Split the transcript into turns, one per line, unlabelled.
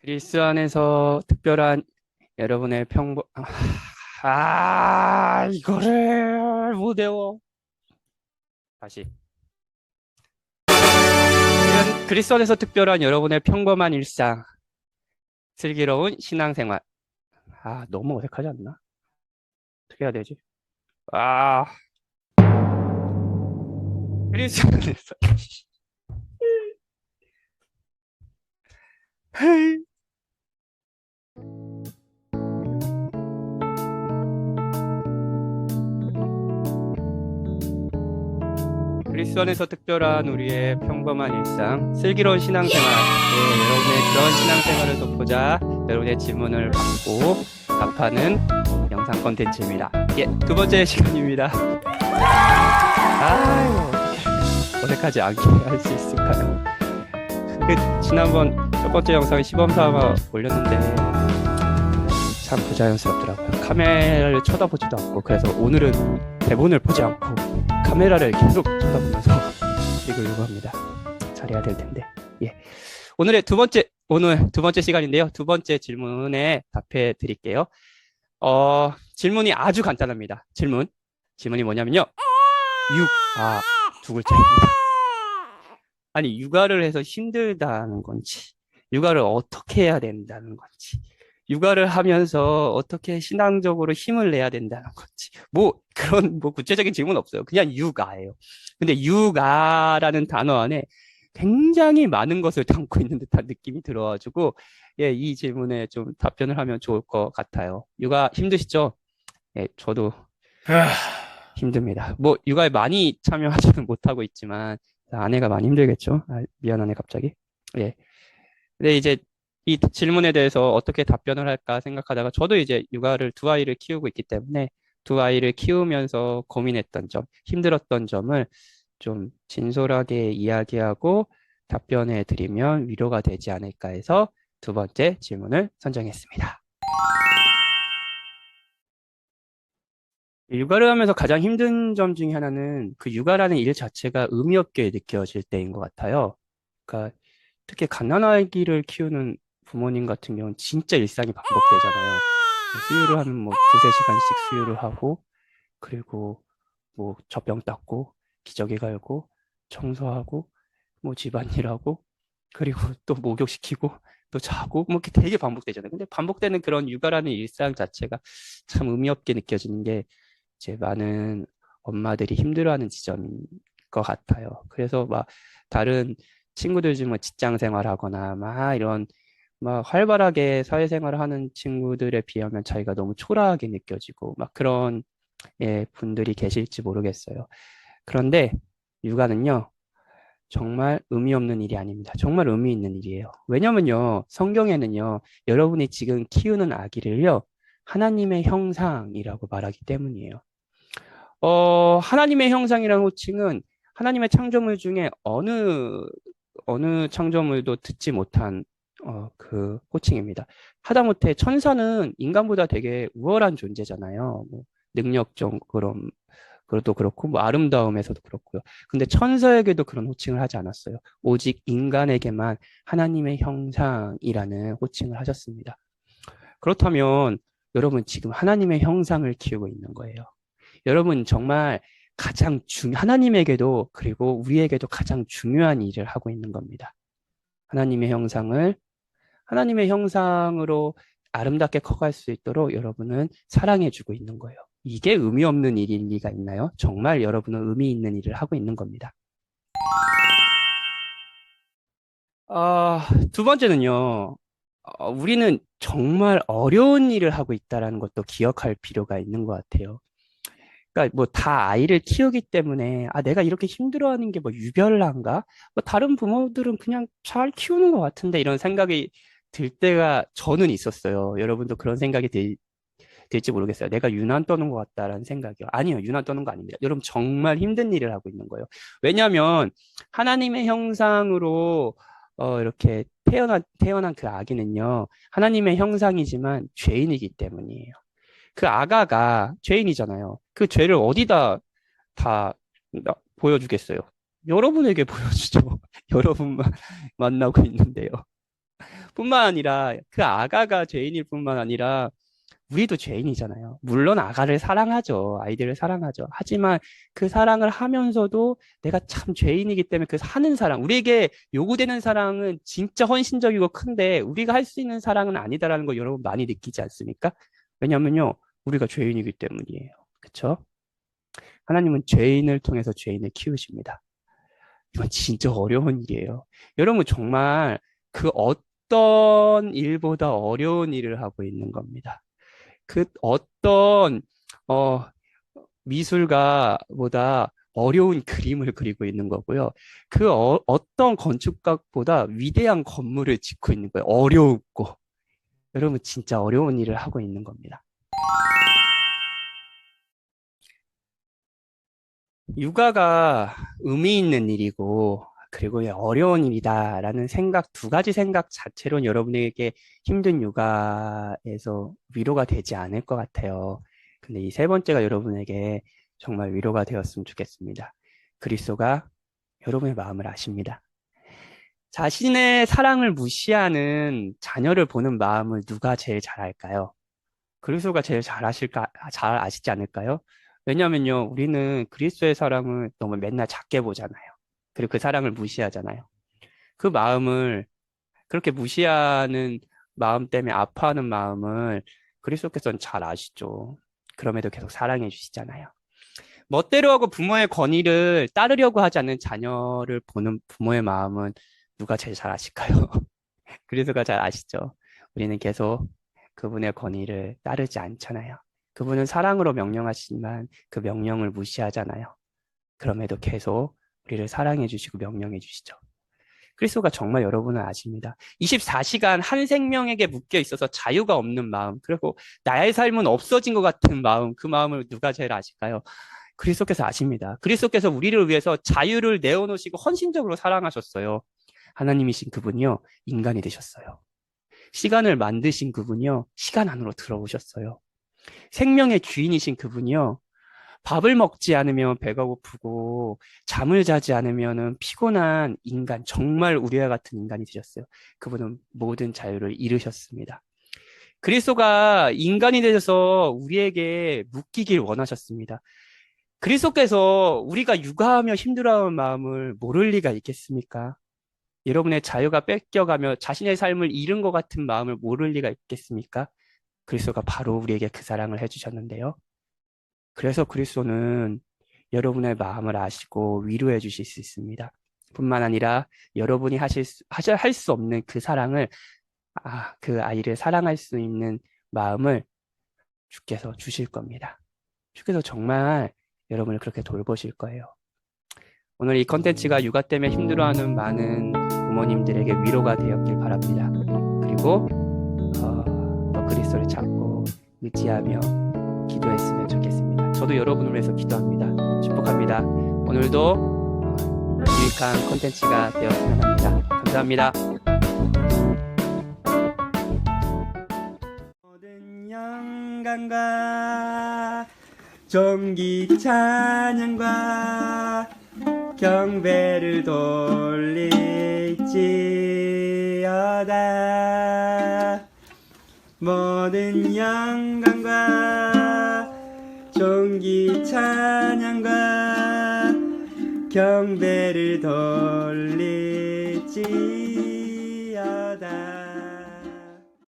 그리스 안에서 특별한 여러분의 이거를 못 외워. 다시. 그리스 안에서 특별한 여러분의 평범한 일상, 슬기로운 신앙생활. 너무 어색하지 않나? 어떻게 해야 되지? 아, 그리스 안에서. 그리스 안에서 특별한 우리의 평범한 일상, 슬기로운 신앙생활. 여러분의 그런 신앙생활을 돕고자 여러분의 질문을 받고 답하는 영상 콘텐츠입니다. 두 번째 시간입니다. 어색하지 않게 할 수 있을까요? 지난번 첫 번째 영상에 시범삼아 올렸는데 참 부자연스럽더라고요. 카메라를 쳐다보지도 않고, 그래서 오늘은 대본을 보지 않고 카메라를 계속 쳐다보면서 읽으려고 합니다. 잘해야 될 텐데. 오늘 두 번째 시간인데요. 두 번째 질문에 답해 드릴게요. 질문이 아주 간단합니다. 질문이 뭐냐면요. 두 글자입니다. 아니, 육아를 해서 힘들다는 건지, 육아를 어떻게 해야 된다는 건지, 육아를 하면서 어떻게 신앙적으로 힘을 내야 된다는 건지, 그런 구체적인 질문 없어요. 그냥 육아예요. 근데 육아라는 단어 안에 굉장히 많은 것을 담고 있는 듯한 느낌이 들어가지고, 이 질문에 좀 답변을 하면 좋을 것 같아요. 육아 힘드시죠? 저도 힘듭니다. 육아에 많이 참여하지는 못하고 있지만, 아내가 많이 힘들겠죠? 미안하네, 갑자기. 예. 근데 이제 이 질문에 대해서 어떻게 답변을 할까 생각하다가, 저도 이제 육아를 두 아이를 키우고 있기 때문에 두 아이를 키우면서 고민했던 점, 힘들었던 점을 좀 진솔하게 이야기하고 답변해 드리면 위로가 되지 않을까 해서 두 번째 질문을 선정했습니다. 육아를 하면서 가장 힘든 점 중에 하나는 그 육아라는 일 자체가 의미 없게 느껴질 때인 것 같아요. 그러니까 특히 갓난아기를 키우는 부모님 같은 경우는 진짜 일상이 반복되잖아요. 수유를 하면 두세 시간씩 수유를 하고, 그리고 젖병 닦고, 기저귀 갈고, 청소하고, 집안일하고, 그리고 또 목욕시키고, 또 자고, 이렇게 되게 반복되잖아요. 근데 반복되는 그런 육아라는 일상 자체가 참 의미 없게 느껴지는 게 이제 많은 엄마들이 힘들어하는 지점인 것 같아요. 그래서 다른 친구들 중 직장 생활하거나 이런 활발하게 사회생활을 하는 친구들에 비하면 자기가 너무 초라하게 느껴지고 그런 분들이 계실지 모르겠어요. 그런데 육아는요, 정말 의미 없는 일이 아닙니다. 정말 의미 있는 일이에요. 왜냐면요, 성경에는요, 여러분이 지금 키우는 아기를요, 하나님의 형상이라고 말하기 때문이에요. 하나님의 형상이라는 호칭은 하나님의 창조물 중에 어느 창조물도 듣지 못한 그 호칭입니다. 하다못해 천사는 인간보다 되게 우월한 존재잖아요. 능력적으로 그것도 그렇고 아름다움에서도 그렇고요. 근데 천사에게도 그런 호칭을 하지 않았어요. 오직 인간에게만 하나님의 형상이라는 호칭을 하셨습니다. 그렇다면 여러분 지금 하나님의 형상을 키우고 있는 거예요. 여러분 정말 하나님에게도 그리고 우리에게도 가장 중요한 일을 하고 있는 겁니다. 하나님의 형상을 하나님의 형상으로 아름답게 커갈 수 있도록 여러분은 사랑해주고 있는 거예요. 이게 의미 없는 일일 리가 있나요? 정말 여러분은 의미 있는 일을 하고 있는 겁니다. 두 번째는요, 우리는 정말 어려운 일을 하고 있다는 것도 기억할 필요가 있는 것 같아요. 그러니까 다 아이를 키우기 때문에 내가 이렇게 힘들어하는 게 유별난가? 다른 부모들은 그냥 잘 키우는 것 같은데 이런 생각이 들 때가 저는 있었어요. 여러분도 그런 생각이 될지 모르겠어요. 내가 유난 떠는 것 같다라는 생각이요. 아니요, 유난 떠는 거 아닙니다. 여러분 정말 힘든 일을 하고 있는 거예요. 왜냐하면 하나님의 형상으로 이렇게 태어난 그 아기는요, 하나님의 형상이지만 죄인이기 때문이에요. 그 아가가 죄인이잖아요. 그 죄를 어디다 다 보여주겠어요? 여러분에게 보여주죠. 여러분만 만나고 있는데요. 뿐만 아니라 그 아가가 죄인일 뿐만 아니라 우리도 죄인이잖아요. 물론 아가를 사랑하죠. 아이들을 사랑하죠. 하지만 그 사랑을 하면서도 내가 참 죄인이기 때문에 그 하는 사랑, 우리에게 요구되는 사랑은 진짜 헌신적이고 큰데 우리가 할 수 있는 사랑은 아니다라는 거 여러분 많이 느끼지 않습니까? 왜냐면요, 우리가 죄인이기 때문이에요. 그쵸? 하나님은 죄인을 통해서 죄인을 키우십니다. 이건 진짜 어려운 일이에요. 여러분 정말 그 어떤 일보다 어려운 일을 하고 있는 겁니다. 그 어떤 어, 미술가보다 어려운 그림을 그리고 있는 거고요. 그 어떤 건축가보다 위대한 건물을 짓고 있는 거예요. 어렵고. 여러분 진짜 어려운 일을 하고 있는 겁니다. 육아가 의미 있는 일이고 그리고 어려운 일이다라는 생각, 두 가지 생각 자체로 여러분에게 힘든 육아에서 위로가 되지 않을 것 같아요. 근데 이 세 번째가 여러분에게 정말 위로가 되었으면 좋겠습니다. 그리스도가 여러분의 마음을 아십니다. 자신의 사랑을 무시하는 자녀를 보는 마음을 누가 제일 잘 알까요? 그리스도가 제일 잘 아시지 않을까요? 왜냐면요, 우리는 그리스도의 사랑을 너무 맨날 작게 보잖아요. 그리고 그 사랑을 무시하잖아요. 그 마음을, 그렇게 무시하는 마음 때문에 아파하는 마음을 그리스도께서는 잘 아시죠. 그럼에도 계속 사랑해 주시잖아요. 멋대로 하고 부모의 권위를 따르려고 하지 않는 자녀를 보는 부모의 마음은 누가 제일 잘 아실까요? 그리스도가 잘 아시죠? 우리는 계속 그분의 권위를 따르지 않잖아요. 그분은 사랑으로 명령하시지만 그 명령을 무시하잖아요. 그럼에도 계속 우리를 사랑해 주시고 명령해 주시죠. 그리스도가 정말 여러분을 아십니다. 24시간 한 생명에게 묶여 있어서 자유가 없는 마음, 그리고 나의 삶은 없어진 것 같은 마음, 그 마음을 누가 제일 아실까요? 그리스도께서 아십니다. 그리스도께서 우리를 위해서 자유를 내어놓으시고 헌신적으로 사랑하셨어요. 하나님이신 그분이요, 인간이 되셨어요. 시간을 만드신 그분이요, 시간 안으로 들어오셨어요. 생명의 주인이신 그분이요, 밥을 먹지 않으면 배가 고프고, 잠을 자지 않으면 피곤한 인간, 정말 우리와 같은 인간이 되셨어요. 그분은 모든 자유를 잃으셨습니다. 그리스도가 인간이 되셔서 우리에게 묶이길 원하셨습니다. 그리스도께서 우리가 육아하며 힘들어하는 마음을 모를 리가 있겠습니까? 여러분의 자유가 뺏겨가며 자신의 삶을 잃은 것 같은 마음을 모를 리가 있겠습니까? 그리스도가 바로 우리에게 그 사랑을 해주셨는데요. 그래서 그리스도는 여러분의 마음을 아시고 위로해 주실 수 있습니다. 뿐만 아니라 여러분이 할 수 없는 그 사랑을, 그 아이를 사랑할 수 있는 마음을 주께서 주실 겁니다. 주께서 정말 여러분을 그렇게 돌보실 거예요. 오늘 이 컨텐츠가 육아 때문에 힘들어하는 많은 부모님들에게 위로가 되었길 바랍니다. 그리고 더 그리스도를 찾고 의지하며 기도했으면 좋겠습니다. 저도 여러분을 위해서 기도합니다. 축복합니다. 오늘도 유익한 컨텐츠가 되었으면 합니다. 감사합니다. 모든 영광과 존귀 찬양과 경배를 돌릴지어다. 모든 영광과 존귀 찬양과 경배를 돌릴지어다.